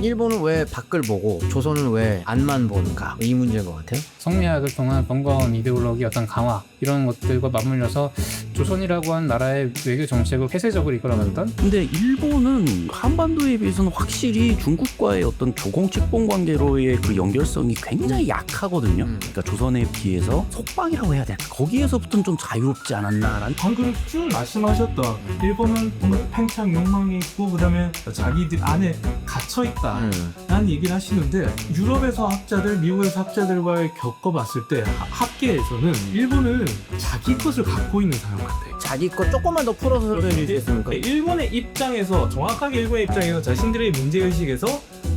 일본은 왜 밖을 보고 조선은 왜 안만 보는가, 이 문제인 것 같아요. 성리학을 통한 번거로운 이데올로기 어떤 강화 이런 것들과 맞물려서 조선이라고 하는 나라의 외교 정책을 폐쇄적으로 이끌어갔던. 근데 일본은 한반도에 비해서는 확실히 중국과의 어떤 조공칙봉 관계로의 그 연결성이 굉장히 약하거든요. 그러니까 조선에 비해서 속방이라고 해야 될까? 거기에서부터는 좀 자유롭지 않았나라는. 방금 쭉 말씀하셨던 일본은 팽창 욕망이 있고 그다음에 자기들 안에 갇혀 있다라는 얘기를 하시는데, 유럽에서 학자들, 미국에서 학자들과 겪어봤을 때 학계에서는 일본은 자기 것을 갖고 있는 사람 같아요. 자기 거 조금만 더 풀어서 설명해 주시겠습니까? 일본의 입장에서, 정확하게 일본의 입장에서 자신들의 문제의식에서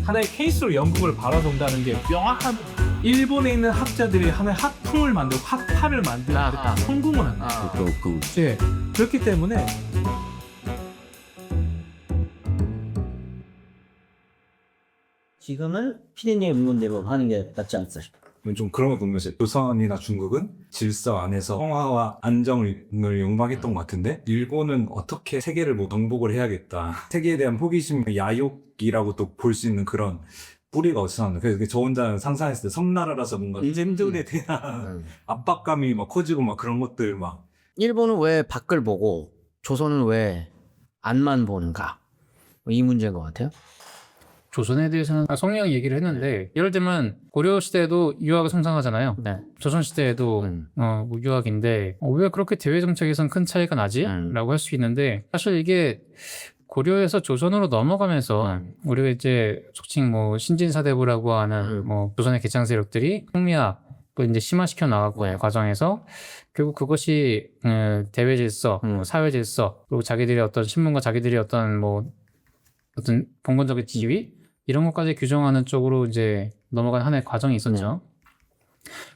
하나의 케이스로 영국을 바라본다는 게 명확한, 일본에 있는 학자들이 하나의 학풍을 만들고 학파를 만드는 데 다 성공을 합니다. 예, 그렇기 때문에 지금은 피디님의 문문대로 하는 게 낫지 않습니까? 좀 그런 거 보면 조선이나 중국은 질서 안에서 평화와 안정을 욕망했던 것 같은데, 일본은 어떻게 세계를 뭐 정복을 해야겠다, 세계에 대한 호기심, 야욕이라고 또 볼 수 있는 그런 뿌리가 어디서 그래서 저 혼자 상상했을 때 섬나라라서 뭔가 잼들에 대한 압박감이 막 커지고 막 그런 것들 막. 일본은 왜 밖을 보고 조선은 왜 안만 보는가, 이 문제인 것 같아요. 조선에 대해서는 성리학 얘기를 했는데, 예를 들면 고려 시대에도 유학을 성장하잖아요. 네. 조선 시대에도 뭐 유학인데 왜 그렇게 대외 정책에선 큰 차이가 나지? 라고 할 수 있는데, 사실 이게 고려에서 조선으로 넘어가면서 우리가 이제 속칭 뭐 신진사대부라고 하는 뭐 조선의 개창 세력들이 성리학을 이제 심화시켜 나가고 과정에서 결국 그것이 대외 질서, 사회 질서, 그리고 자기들의 어떤 신문과 자기들의 어떤 뭐 어떤 봉건적인 지위 이런 것까지 규정하는 쪽으로 이제 넘어간 하나의 과정이 있었죠.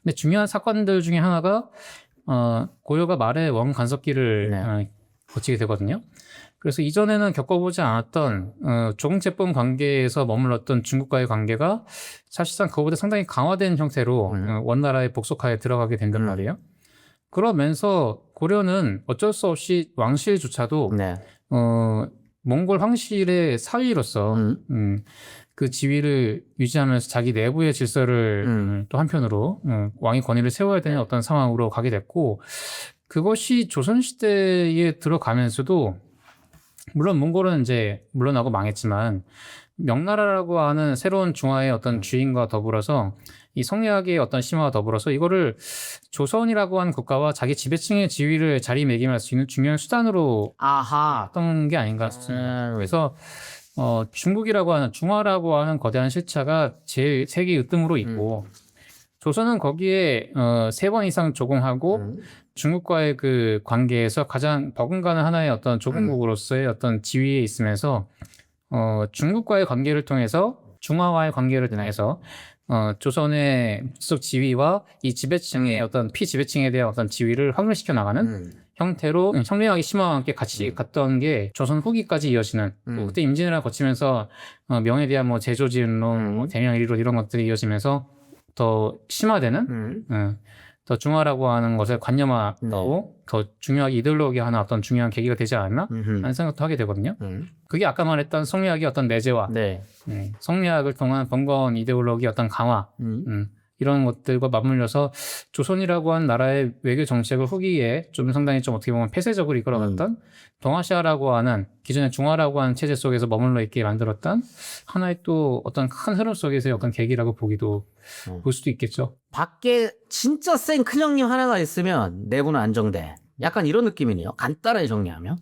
근데 중요한 사건들 중에 하나가 고려가 말의 원간섭기를 거치게 되거든요. 그래서 이전에는 겪어보지 않았던 조공채범 관계에서 머물렀던 중국과의 관계가 사실상 그거보다 상당히 강화된 형태로 원나라의 복속하에 들어가게 된단 말이에요. 그러면서 고려는 어쩔 수 없이 왕실조차도 몽골 황실의 사위로서 그 지위를 유지하면서 자기 내부의 질서를 또 한편으로 왕의 권위를 세워야 되는 어떤 상황으로 가게 됐고, 그것이 조선시대에 들어가면서도 물론 몽골은 이제 물러나고 망했지만 명나라라고 하는 새로운 중화의 어떤 주인과 더불어서 이 성리학의 어떤 심화와 더불어서 이거를 조선이라고 하는 국가와 자기 지배층의 지위를 자리매김할 수 있는 중요한 수단으로 했던 게 아닌가 싶습니다. 그래서 중국이라고 하는, 중화라고 하는 거대한 실체가 제일 세계 으뜸으로 있고, 조선은 거기에 3번 이상 조공하고 중국과의 그 관계에서 가장 버금가는 하나의 어떤 조공국으로서의 어떤 지위에 있으면서 중국과의 관계를 통해서, 중화와의 관계를 통해서 조선의 속 지위와 이 지배층의 어떤 피지배층에 대한 어떤 지위를 확립시켜 나가는 형태로 성리학의 심화와 함께 같이 갔던 게 조선 후기까지 이어지는, 그때 임진왜란 거치면서 명에 대한 뭐 제조지은론, 뭐 대명일론 이런 것들이 이어지면서 더 심화되는, 더 중화라고 하는 것을 관념화하고 더 중요하게 이데올로기 하나 어떤 중요한 계기가 되지 않았나 하는 생각도 하게 되거든요. 그게 아까 말했던 성리학의 어떤 내재화, 성리학을 통한 번거로운 이데올로기 어떤 강화, 이런 것들과 맞물려서 조선이라고 하는 나라의 외교 정책을 후기에 좀 상당히 좀 어떻게 보면 폐쇄적으로 이끌어갔던, 동아시아라고 하는 기존의 중화라고 하는 체제 속에서 머물러 있게 만들었던 하나의 또 어떤 큰 흐름 속에서의 어떤 계기라고 보기도 볼 수도 있겠죠. 밖에 진짜 센 큰형님 하나가 있으면 내부는 안정돼, 약간 이런 느낌이네요, 간단하게 정리하면.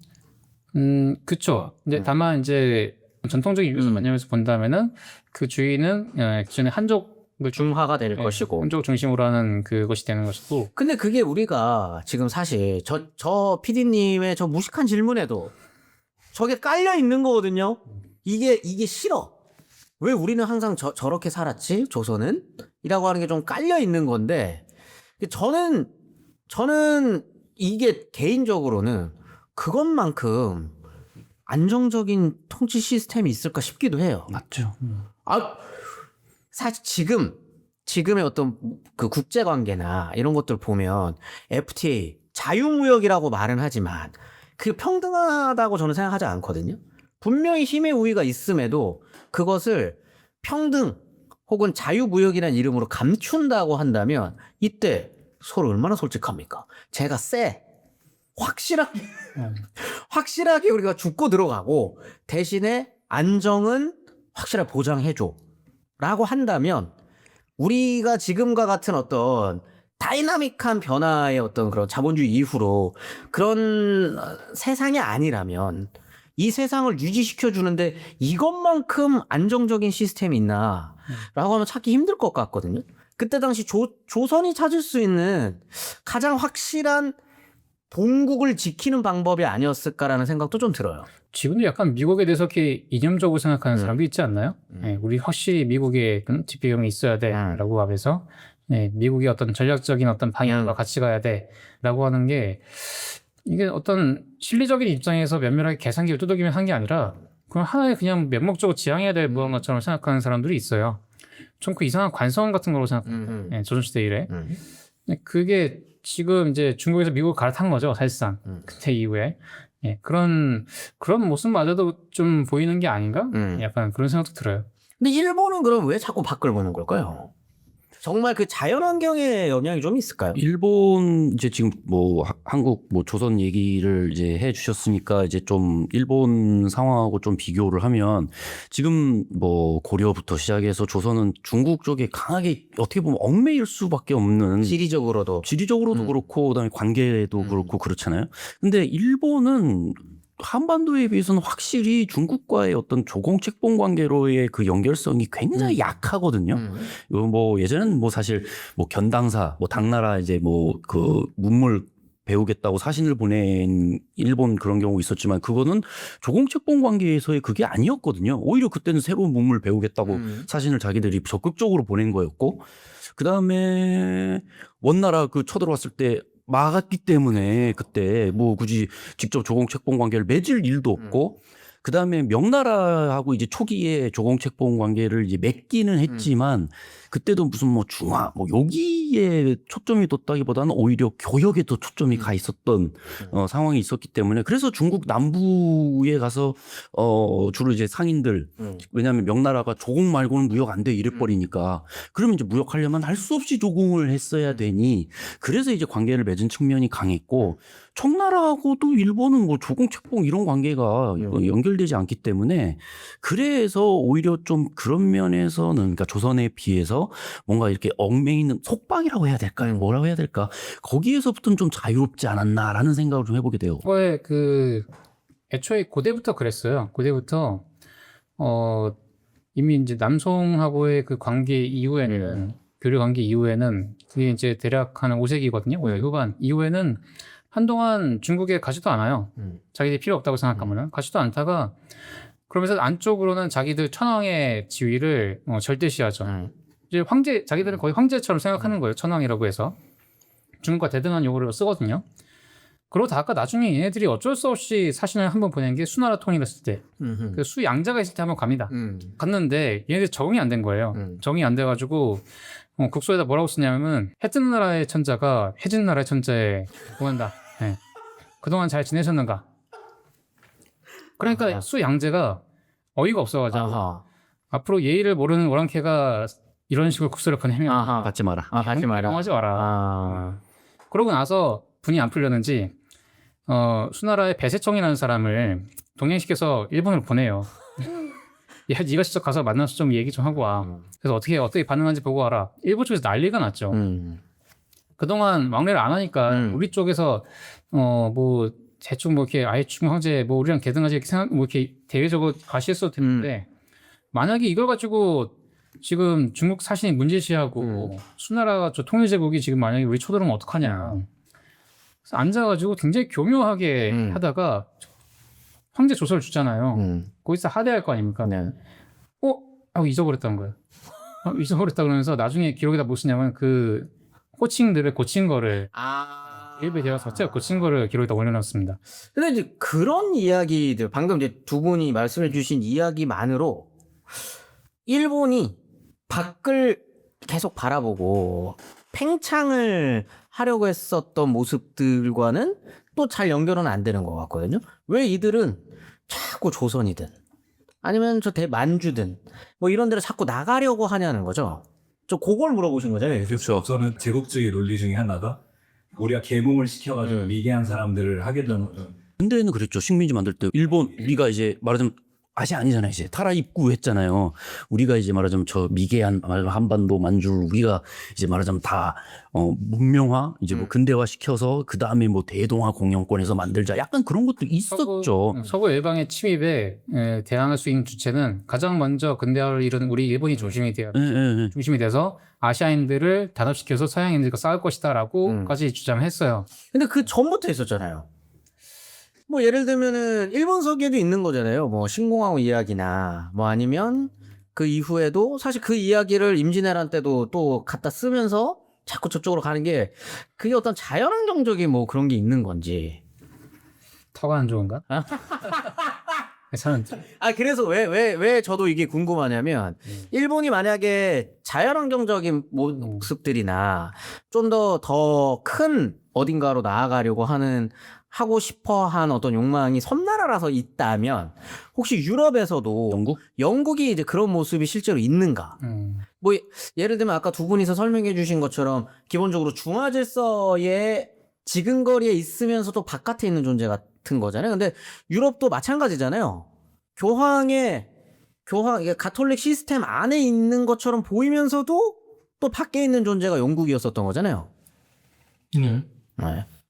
그쵸. 근데 다만 이제 전통적인 유교 관념에서 본다면은 그 주인은 기존의 한족 중화가 될 것이고, 한족 중심으로 하는 그것이 되는 것이고. 근데 그게 우리가 지금 사실 저 PD님의 저 무식한 질문에도 저게 깔려 있는 거거든요. 이게 싫어. 왜 우리는 항상 저렇게 살았지? 조선은? 이라고 하는 게 좀 깔려 있는 건데, 저는 이게 개인적으로는 그것만큼 안정적인 통치 시스템이 있을까 싶기도 해요. 맞죠. 사실 지금의 어떤 그 국제 관계나 이런 것들 보면 FTA, 자유무역이라고 말은 하지만 그게 평등하다고 저는 생각하지 않거든요. 분명히 힘의 우위가 있음에도 그것을 평등 혹은 자유무역이라는 이름으로 감춘다고 한다면 이때 서로 얼마나 솔직합니까? 제가 확실하게 우리가 죽고 들어가고 대신에 안정은 확실하게 보장해줘 라고 한다면 우리가 지금과 같은 어떤 다이나믹한 변화의 어떤 그런 자본주의 이후로 그런 세상이 아니라면 이 세상을 유지시켜 주는데 이것만큼 안정적인 시스템이 있나 라고 하면 찾기 힘들 것 같거든요. 그때 당시 조선이 찾을 수 있는 가장 확실한 본국을 지키는 방법이 아니었을까라는 생각도 좀 들어요. 지금도 약간 미국에 대해서 이렇게 이념적으로 생각하는 사람도 있지 않나요? 네, 우리 확실히 미국에 지배경이 있어야 돼라고 하면서 네, 미국이 어떤 전략적인 어떤 방향과 같이 가야 돼라고 하는 게 이게 어떤 실리적인 입장에서 면밀하게 계산기를 두들기면 한 게 아니라 그냥 하나의 그냥 맹목적으로 지향해야 될 무언가처럼 생각하는 사람들이 있어요. 좀 그 이상한 관성 같은 거로 생각해요. 네, 조선시대 이래. 근데 그게 지금 이제 중국에서 미국을 갈아탄 거죠, 사실상. 그때 이후에. 예, 그런 모습마저도 좀 보이는 게 아닌가? 약간 그런 생각도 들어요. 근데 일본은 그럼 왜 자꾸 밖을 보는 걸까요? 정말 그 자연환경에 영향이 좀 있을까요? 일본 이제 지금 뭐 한국 뭐 조선 얘기를 이제 해 주셨으니까 이제 좀 일본 상황하고 좀 비교를 하면 지금 뭐 고려부터 시작해서 조선은 중국 쪽에 강하게 어떻게 보면 얽매일 수밖에 없는 지리적으로도 그렇고 그다음에 관계도 그렇고 그렇잖아요. 근데 일본은 한반도에 비해서는 확실히 중국과의 어떤 조공책봉 관계로의 그 연결성이 굉장히 약하거든요. 뭐 예전에는 뭐 사실 뭐 견당사, 뭐 당나라 이제 뭐 그 문물 배우겠다고 사신을 보낸 일본 그런 경우 있었지만 그거는 조공책봉 관계에서의 그게 아니었거든요. 오히려 그때는 새로운 문물 배우겠다고 사신을 자기들이 적극적으로 보낸 거였고 그다음에 원나라 그 쳐들어왔을 때 막았기 때문에 그때 뭐 굳이 직접 조공책봉 관계를 맺을 일도 없고 그다음에 명나라하고 이제 초기에 조공책봉 관계를 이제 맺기는 했지만 그때도 무슨 뭐 중화 뭐 여기에 초점이 뒀다기보다는 오히려 교역에 더 초점이 가 있었던 상황이 있었기 때문에 그래서 중국 남부에 가서 주로 이제 상인들 왜냐하면 명나라가 조공 말고는 무역 안 돼 이래버리니까 그러면 이제 무역하려면 할 수 없이 조공을 했어야 되니 그래서 이제 관계를 맺은 측면이 강했고 청나라하고도 일본은 뭐 조공책봉 이런 관계가 연결되지 않기 때문에 그래서 오히려 좀 그런 면에서는 그러니까 조선에 비해서 뭔가 이렇게 얽매이는 있는 속박이라고 해야 될까요? 뭐라고 해야 될까? 거기에서부터는 좀 자유롭지 않았나라는 생각을 좀 해보게 돼요. 그거에 애초에 고대부터 그랬어요. 고대부터 이미 이제 남송하고의 그 관계 이후에는 교류 관계 이후에는 그게 이제 대략 한 5세기거든요. 5세기 후반 이후에는 한동안 중국에 가지도 않아요. 자기들이 필요 없다고 생각하면 가지도 않다가 그러면서 안쪽으로는 자기들 천황의 지위를 절대시하죠. 이제 자기들은 거의 황제처럼 생각하는 거예요. 천황이라고 해서 중국과 대등한 용어를 쓰거든요. 그러다가 나중에 얘네들이 어쩔 수 없이 사신을 한번 보낸 게 수나라 통일했을 때, 그 수양자가 있을 때 한번 갑니다. 갔는데 얘네들 적응이 안 된 거예요. 적응이 안 돼가지고 국소에다 뭐라고 쓰냐면 해뜬 나라의 천자가 해진 나라의 천자에 보낸다. 네. 그동안 잘 지내셨는가? 그러니까 수양제가 어이가 없어가지고 앞으로 예의를 모르는 오랑캐가 이런 식으로 국소를 보내면 받지 마라. 받지 마라. 하지 마라. 그러고 나서 분이 안 풀렸는지 수나라의 배세청이라는 사람을 동행시켜서 일본으로 보내요. 야, 네가 직접 가서 만나서 좀 얘기 좀 하고 와. 그래서 어떻게 반응하는지 보고 와라. 일본 쪽에서 난리가 났죠. 그동안 왕래를 안 하니까 우리 쪽에서 뭐 대충 뭐 이렇게 아예 중국 황제 뭐 우리랑 개등하지 이렇게 뭐 이렇게 대외적으로 과시했어도 됐는데 만약에 이걸 가지고 지금 중국 사신이 문제시하고 수나라가 저 통일제국이 지금 만약에 우리 쳐들어오면 어떡하냐. 그래서 앉아가지고 굉장히 교묘하게 하다가 황제 조서를 주잖아요. 거기서 하대할 거 아닙니까? 네. 하고 잊어버렸다는 거예요. 잊어버렸다 그러면서 나중에 기록에다 뭐 쓰냐면 그 호칭들을 고친 거를 일베 대화서 제가 고친 거를 기록에다 올려놨습니다. 근데 이제 그런 이야기들 방금 이제 두 분이 말씀해 주신 이야기만으로 일본이 밖을 계속 바라보고 팽창을 하려고 했었던 모습들과는 또 잘 연결은 안 되는 것 같거든요. 왜 이들은 자꾸 조선이든 아니면 저 대만주든 뭐 이런 데를 자꾸 나가려고 하냐는 거죠. 저 그걸 물어보신 거잖아요. 그렇죠. 저는 제국주의 논리 중에 하나가 우리가 계몽을 시켜가지고 미개한 사람들을 하게 되는 근데는 그랬죠. 식민지 만들 때 일본 우리가 이제 말하자면 아시아 아니잖아요. 이제 타라 입구했잖아요. 우리가 이제 말하자면 저 미개한 한반도 만주를 우리가 이제 말하자면 다 문명화 이제 뭐 근대화 시켜서 그 다음에 뭐 대동아 공영권에서 만들자 약간 그런 것도 있었죠. 서구 일방의 침입에 대항할 수 있는 주체는 가장 먼저 근대화를 이루는 우리 일본이 중심이 돼요. 중심이 돼서 아시아인들을 단합시켜서 서양인들과 싸울 것이다라고까지 주장했어요. 근데 그 전부터 있었잖아요. 뭐 예를 들면은 일본서기에도 있는 거잖아요. 뭐 신공항 이야기나 뭐 아니면 그 이후에도 사실 그 이야기를 임진왜란 때도 또 갖다 쓰면서 자꾸 저쪽으로 가는 게 그게 어떤 자연환경적인 뭐 그런 게 있는 건지. 터가 안 좋은가? 저는 아 그래서 왜 저도 이게 궁금하냐면 일본이 만약에 자연환경적인 모습들이나 좀 더 큰 어딘가로 나아가려고 하고 싶어 한 어떤 욕망이 섬나라라서 있다면 혹시 유럽에서도 영국이 이제 그런 모습이 실제로 있는가? 뭐 예를 들면 아까 두 분이서 설명해 주신 것처럼 기본적으로 중화 질서의 지근거리에 있으면서도 바깥에 있는 존재 같은 거잖아요. 근데 유럽도 마찬가지잖아요. 이게 가톨릭 시스템 안에 있는 것처럼 보이면서도 또 밖에 있는 존재가 영국이었었던 거잖아요. 네.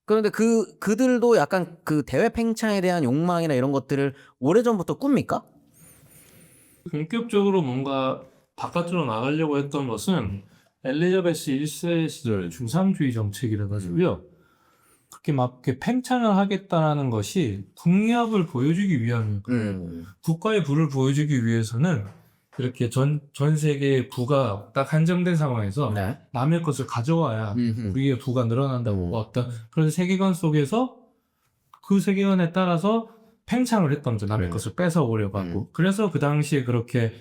그런데 그들도 약간 그 대외 팽창에 대한 욕망이나 이런 것들을 오래전부터 꿉니까? 본격적으로 뭔가 바깥으로 나가려고 했던 것은 엘리자베스 1세 시절 중상주의 정책이라 가지고요. 그렇게 막 이렇게 팽창을 하겠다라는 것이 국력을 보여주기 위함이었고요. 국가의 부를 보여주기 위해서는 이렇게 전 세계의 부가 딱 한정된 상황에서 네. 남의 것을 가져와야 우리의 부가 늘어난다고 어떤 그런 세계관 속에서 그 세계관에 따라서 팽창을 했던 거죠. 남의 것을 뺏어오려고 하고. 그래서 그 당시에 그렇게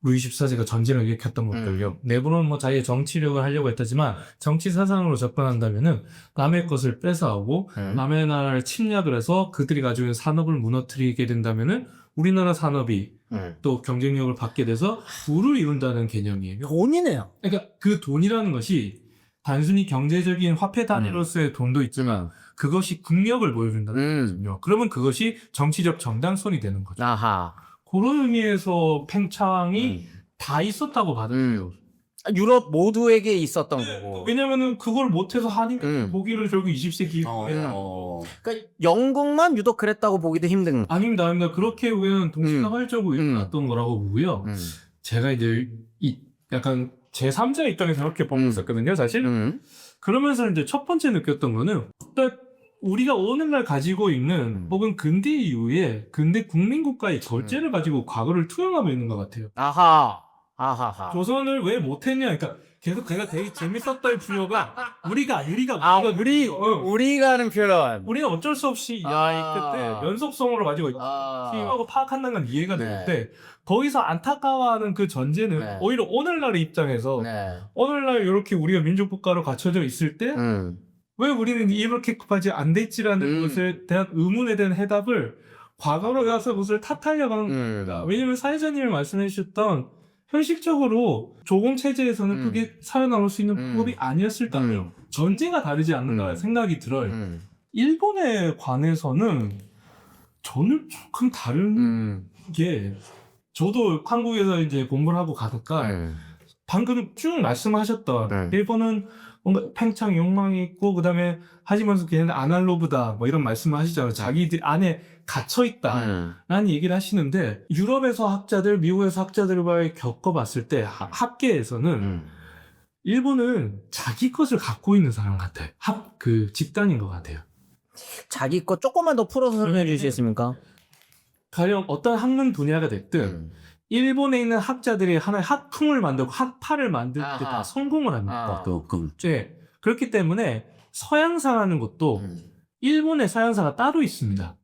루이 14세가 전쟁을 일으켰던 것들요. 내부는 뭐 자기의 정치력을 하려고 했다지만 정치 사상으로 접근한다면은 남의 것을 뺏어오고 남의 나라를 침략을 해서 그들이 가지고 있는 산업을 무너뜨리게 된다면은 우리나라 산업이 또 경쟁력을 받게 돼서 부를 이룬다는 개념이에요. 돈이네요. 그러니까 그 돈이라는 것이 단순히 경제적인 화폐 단위로서의 돈도 있지만 그것이 국력을 보여준다는 거거든요. 그러면 그것이 정치적 정당성이 되는 거죠. 아하. 그런 의미에서 팽창이 다 있었다고 받아들여요. 유럽 모두에게 있었던 거고. 왜냐면은 그걸 못해서 한인 독일을 결국 20세기 그러니까 영국만 유독 그랬다고 보기도 힘든. 아닙니다. 그렇게 우리는 동시가 활적으로 일어났던 거라고 보고요. 제가 이제 약간 제3자 입장에서 그렇게 보고 있었거든요, 사실. 그러면서 이제 첫 번째 느꼈던 거는 우리가 오늘날 가지고 있는 혹은 근대 이후에 근대 국민국가의 절제를 가지고 과거를 투영하고 있는 것 같아요. 아하하. 조선을 왜 못했냐? 그러니까 계속 제가 되게 재밌었던 부여가 우리가 우리가 하는 표현. 우리는 어쩔 수 없이 그때 연속성으로 가지고 힘하고 파악한다는 건 이해가 되는데 거기서 안타까워하는 그 전제는 오히려 오늘날의 입장에서 오늘날 이렇게 우리가 민족국가로 갖춰져 있을 때 왜 우리는 이렇게까지 안 됐지라는 것에 대한 의문에 대한 해답을 과거로 가서 그것을 탓하려고 하는 겁니다. 왜냐면 사회자님이 말씀해 주셨던 현실적으로 조공 체제에서는 그게 살아남을 수 있는 방법이 아니었을까요? 전제가 다르지 않는다는 생각이 들어요. 일본에 관해서는 저는 조금 다른 게 저도 한국에서 이제 공부를 하고 가니까 방금 쭉 말씀하셨던 일본은 뭔가 팽창 욕망이 있고 그다음에 하시면서 걔는 아날로그다 뭐 이런 말씀을 하시잖아요. 자기들 안에 갇혀있다 라는 얘기를 하시는데 유럽에서 학자들 미국에서 학자들과의 겪어봤을 때 합계에서는 일본은 자기 것을 갖고 있는 사람 같아요. 그 집단인 것 같아요. 자기 거 조금만 더 풀어서 설명해 주시겠습니까? 가령 어떤 학문 분야가 됐든 일본에 있는 학자들이 하나의 학풍을 만들고 학파를 만들 때 다 성공을 합니다. 네. 그렇기 때문에 서양사라는 것도 일본의 서양사가 따로 있습니다.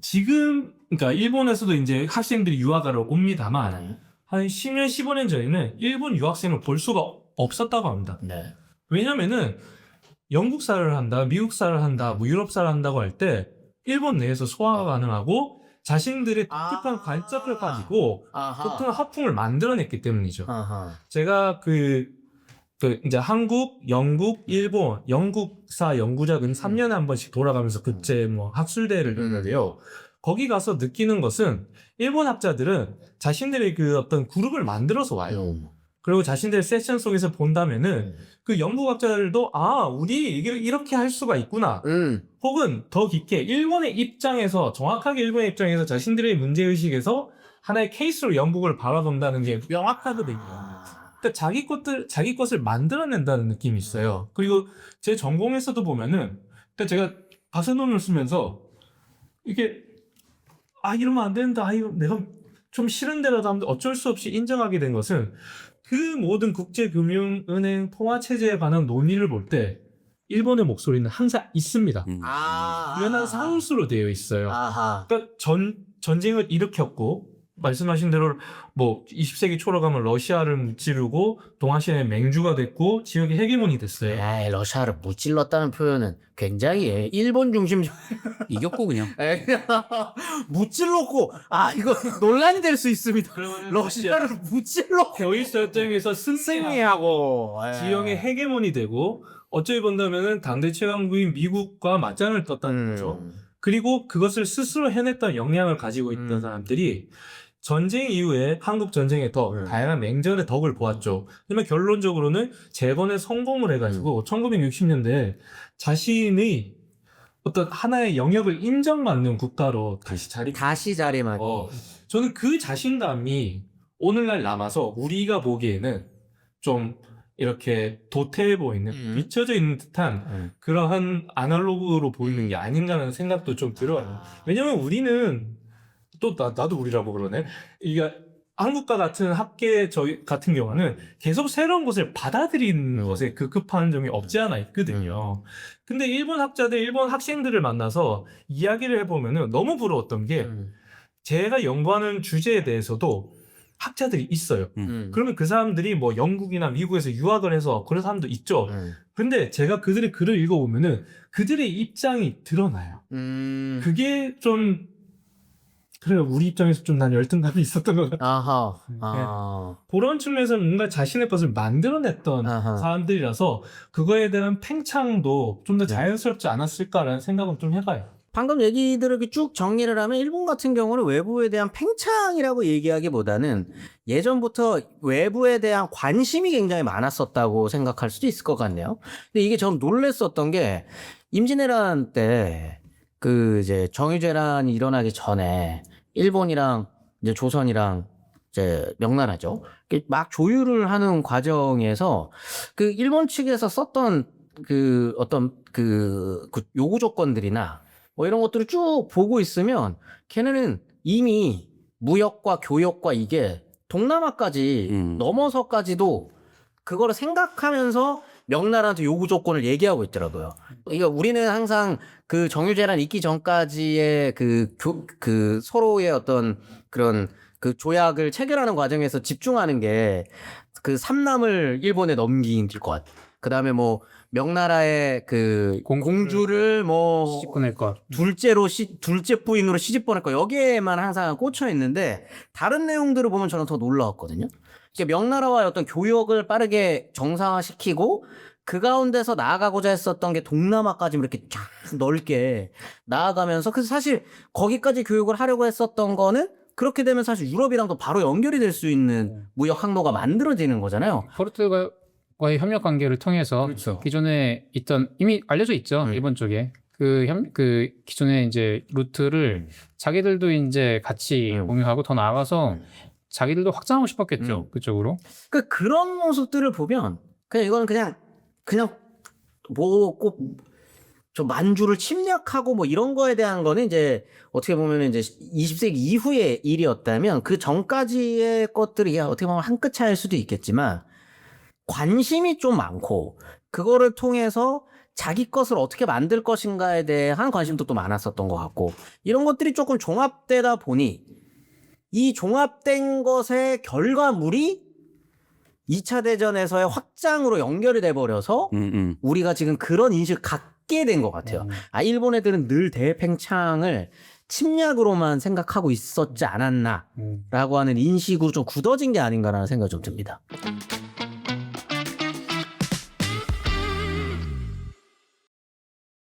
지금 그러니까 일본에서도 이제 학생들이 유학하러 옵니다만 한 10년 15년 전에는 일본 유학생을 볼 수가 없었다고 합니다. 왜냐면은 영국사를 한다, 미국사를 한다, 뭐 유럽사를 한다고 할 때 일본 내에서 소화가 가능하고 자신들의 독특한 관점을 가지고 독특한 화풍을 만들어냈기 때문이죠. 아하. 제가 이제 한국, 영국, 일본, 영국사 연구작은 3년에 한 번씩 돌아가면서 그때 뭐 학술대회를 열는데요. 거기 가서 느끼는 것은 일본 학자들은 자신들의 그 어떤 그룹을 만들어서 와요. 그리고 자신들의 세션 속에서 본다면은 그 영국 학자들도 우리 이게 이렇게 할 수가 있구나. 혹은 더 깊게 일본의 입장에서 정확하게 일본의 입장에서 자신들의 문제의식에서 하나의 케이스로 영국을 바라본다는 게 명확하거든요. 그러니까 자기 것을 만들어낸다는 느낌이 있어요. 그리고 제 전공에서도 보면은, 그러니까 제가 가세논을 쓰면서 이게 이러면 안 된다. 이거 내가 좀 싫은데라도 하면 어쩔 수 없이 인정하게 된 것은 그 모든 국제금융은행 통화체제에 관한 논의를 볼 때 일본의 목소리는 항상 있습니다. 유연한 사우스로 되어 있어요. 그러니까 전쟁을 일으켰고 말씀하신 대로 뭐 20세기 초로 가면 러시아를 무찌르고 동아시아의 맹주가 됐고 지역의 헤게몬이 됐어요. 러시아를 무찔렀다는 표현은 굉장히 일본 중심적. 이겼고 그냥. 무찔렀고 이거 논란이 될 수 있습니다. 러시아를 무찔러 대일 전쟁에서 승리하고 지역의 헤게몬이 되고 어쩌이 본다면은 당대 최강국인 미국과 맞짱을 떴다는 거죠. 그리고 그것을 스스로 해냈던 역량을 가지고 있던 사람들이 전쟁 이후에 한국 전쟁의 덕, 다양한 맹전의 덕을 보았죠. 하지만 결론적으로는 재건에 성공을 해가지고 1960년대에 자신의 어떤 하나의 영역을 인정받는 국가로 다시 자리만. 저는 그 자신감이 오늘날 남아서 우리가 보기에는 좀 이렇게 도태해 보이는, 비춰져 있는 듯한 그러한 아날로그로 보이는 게 아닌가라는 생각도 좀 들어요. 왜냐면 우리는 나도 우리라고 그러네. 이게 한국과 같은 학계 저희 같은 경우는 계속 새로운 것을 받아들이는 것에 급급한 점이 없지 않아 있거든요. 근데 일본 학자들, 일본 학생들을 만나서 이야기를 해보면은 너무 부러웠던 게 제가 연구하는 주제에 대해서도 학자들이 있어요. 그러면 그 사람들이 뭐 영국이나 미국에서 유학을 해서 그런 사람도 있죠. 근데 제가 그들의 글을 읽어보면은 그들의 입장이 드러나요. 그게 좀 그래요. 우리 입장에서 좀 난 열등감이 있었던 것 같아요. 그런 측면에서 뭔가 자신의 것을 만들어냈던 사람들이라서 그거에 대한 팽창도 좀 더 자연스럽지 않았을까라는 생각은 좀 해봐요. 방금 얘기들을 이렇게 쭉 정리를 하면 일본 같은 경우는 외부에 대한 팽창이라고 얘기하기보다는 예전부터 외부에 대한 관심이 굉장히 많았었다고 생각할 수도 있을 것 같네요. 근데 이게 좀 놀랬었던 게 임진왜란 때 이제 정유재란이 일어나기 전에 일본이랑 이제 조선이랑 이제 명나라죠. 막 조율을 하는 과정에서 그 일본 측에서 썼던 그 어떤 그 요구 조건들이나 뭐 이런 것들을 쭉 보고 있으면 걔네는 이미 무역과 교역과 이게 동남아까지 넘어서까지도 그거를 생각하면서 명나라한테 요구 조건을 얘기하고 있더라고요. 그러니까 우리는 항상 그 정유재란 있기 전까지의 그 서로의 어떤 그런 그 조약을 체결하는 과정에서 집중하는 게 그 삼남을 일본에 넘긴 것. 그 다음에 뭐 명나라의 그 공주를 뭐 시집 보낼 것. 둘째 부인으로 시집 보낼 거 여기에만 항상 꽂혀 있는데 다른 내용들을 보면 저는 더 놀라웠거든요. 그러니까 명나라와의 어떤 교역을 빠르게 정상화시키고 그 가운데서 나아가고자 했었던 게 동남아까지 이렇게 쫙 넓게 나아가면서 그래서 사실 거기까지 교육을 하려고 했었던 거는 그렇게 되면 사실 유럽이랑도 바로 연결이 될 수 있는 무역 항로가 만들어지는 거잖아요. 포르투갈과의 협력 관계를 통해서 그렇죠. 기존에 있던 이미 알려져 있죠. 일본 쪽에 그 기존의 이제 루트를 자기들도 이제 같이 공유하고 더 나아가서 자기들도 확장하고 싶었겠죠. 그쪽으로. 그런 모습들을 보면 그냥 이거는 그냥 뭐 꼭 저 만주를 침략하고 뭐 이런 거에 대한 거는 이제 어떻게 보면 이제 20세기 이후의 일이었다면 그 전까지의 것들이 어떻게 보면 한 끗 차이일 수도 있겠지만 관심이 좀 많고 그거를 통해서 자기 것을 어떻게 만들 것인가에 대한 관심도 또 많았었던 것 같고 이런 것들이 조금 종합되다 보니 이 종합된 것의 결과물이 2차 대전에서의 확장으로 연결이 돼버려서 우리가 지금 그런 인식을 갖게 된 것 같아요. 일본 애들은 늘 대팽창을 침략으로만 생각하고 있었지 않았나라고 하는 인식으로 좀 굳어진 게 아닌가라는 생각이 좀 듭니다.